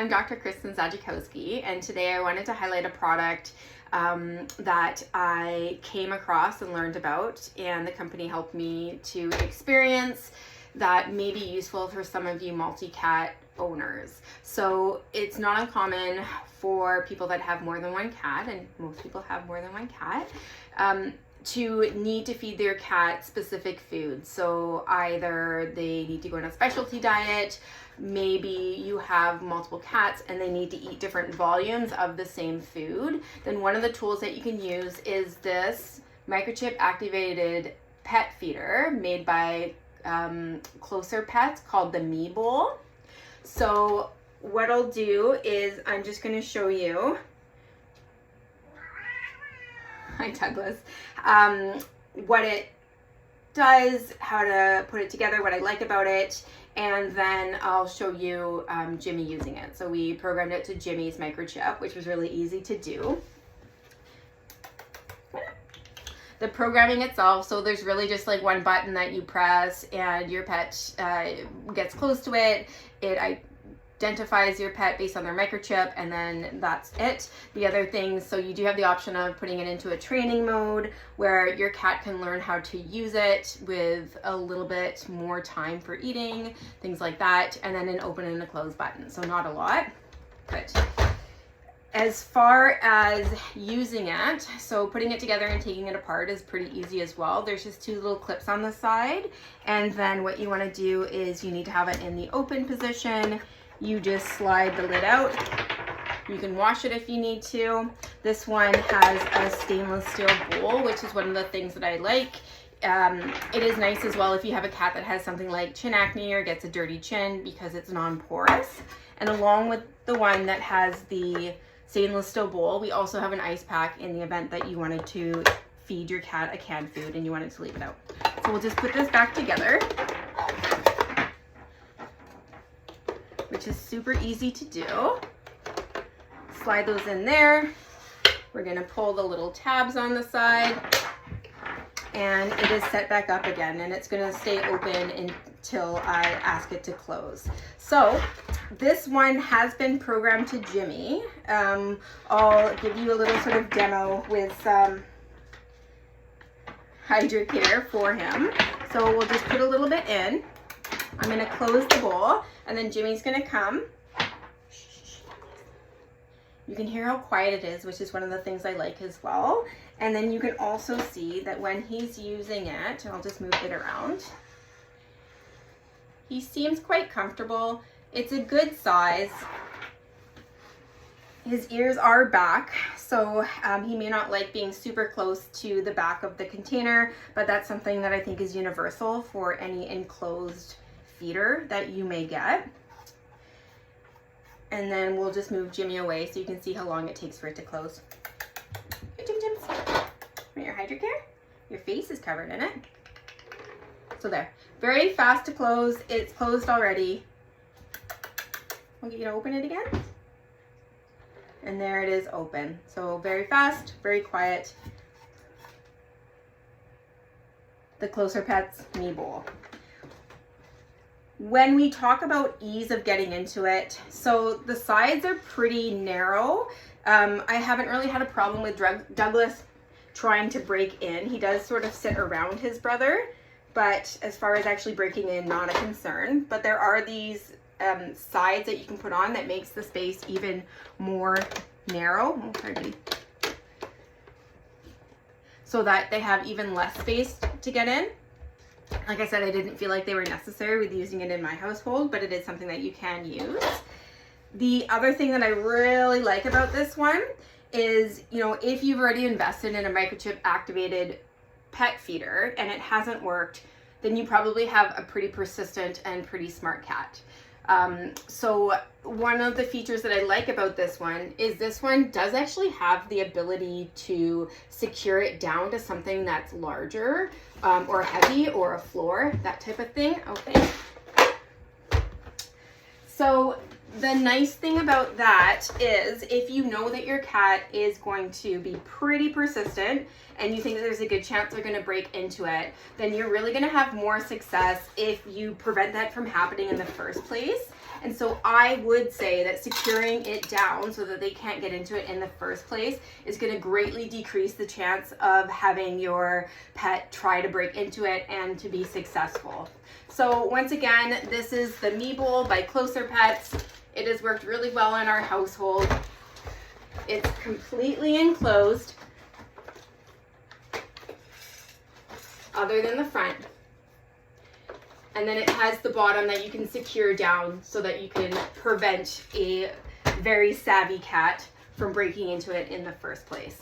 I'm Dr. Kristen Zajakowski, and today I wanted to highlight a product that I came across and learned about, and the company helped me to experience that may be useful for some of you multi-cat owners. So it's not uncommon for people that have more than one cat, and most people have more than one cat, to need to feed their cat specific foods. So either they need to go on a specialty diet, maybe you have multiple cats and they need to eat different volumes of the same food. Then one of the tools that you can use is this microchip activated pet feeder made by Closer Pets called the MiBowl. So what I'll do is I'm just going to show you. Hi Douglas. What it does, how to put it together, what I like about it, and then I'll show you Jimmy using it. So we programmed it to Jimmy's microchip, which was really easy to do. The programming itself, so there's really just like one button that you press and your pet gets close to it. It identifies your pet based on their microchip, and then that's it. The other things, so you do have the option of putting it into a training mode where your cat can learn how to use it with a little bit more time for eating, things like that, and then an open and a close button. So not a lot, but as far as using it, so putting it together and taking it apart is pretty easy as well. There's just two little clips on the side, and then what you want to do is you need to have it in the open position. You just slide the lid out. You can wash it if you need to. This one has a stainless steel bowl, which is one of the things that I like. It is nice as well if you have a cat that has something like chin acne or gets a dirty chin, because it's non-porous. And along with the one that has the stainless steel bowl, we also have an ice pack in the event that you wanted to feed your cat a canned food and you wanted to leave it out. So we'll just put this back together, which is super easy to do. Slide those in there. We're gonna pull the little tabs on the side, and it is set back up again, and it's gonna stay open until I ask it to close. So this one has been programmed to Jimmy. I'll give you a little sort of demo with some Hydrocare for him. So we'll just put a little bit in. I'm gonna close the bowl, and then Jimmy's gonna come. You can hear how quiet it is, which is one of the things I like as well. And then you can also see that when he's using it, and I'll just move it around, he seems quite comfortable. It's a good size. His ears are back, so he may not like being super close to the back of the container, but that's something that I think is universal for any enclosed feeder that you may get. And then we'll just move Jimmy away so you can see how long it takes for it to close. Here, Jim Jims. Want your Hydrocare? Your face is covered in it. So there. Very fast to close. It's closed already. I'll get you to open it again. And there it is open. So very fast, very quiet. The Closer Pets MiBowl. When we talk about ease of getting into it, so the sides are pretty narrow. I haven't really had a problem with Douglas trying to break in. He does sort of sit around his brother, but as far as actually breaking in, not a concern. But there are these sides that you can put on that makes the space even more narrow. Oh, pardon me. So that they have even less space to get in. Like I said, I didn't feel like they were necessary with using it in my household, but it is something that you can use. The other thing that I really like about this one is, you know, if you've already invested in a microchip activated pet feeder and it hasn't worked, then you probably have a pretty persistent and pretty smart cat. So one of the features that I like about this one is this one does actually have the ability to secure it down to something that's larger or heavy or a floor, that type of thing. Okay. So the nice thing about that is if you know that your cat is going to be pretty persistent and you think that there's a good chance they're going to break into it, then you're really going to have more success if you prevent that from happening in the first place. And so I would say that securing it down so that they can't get into it in the first place is going to greatly decrease the chance of having your pet try to break into it and to be successful. So once again, this is the MiBowl by Closer Pets. It has worked really well in our household. It's completely enclosed, other than the front. And then it has the bottom that you can secure down so that you can prevent a very savvy cat from breaking into it in the first place.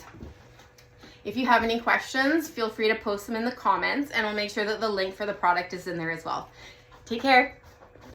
If you have any questions, feel free to post them in the comments, and I'll make sure that the link for the product is in there as well. Take care.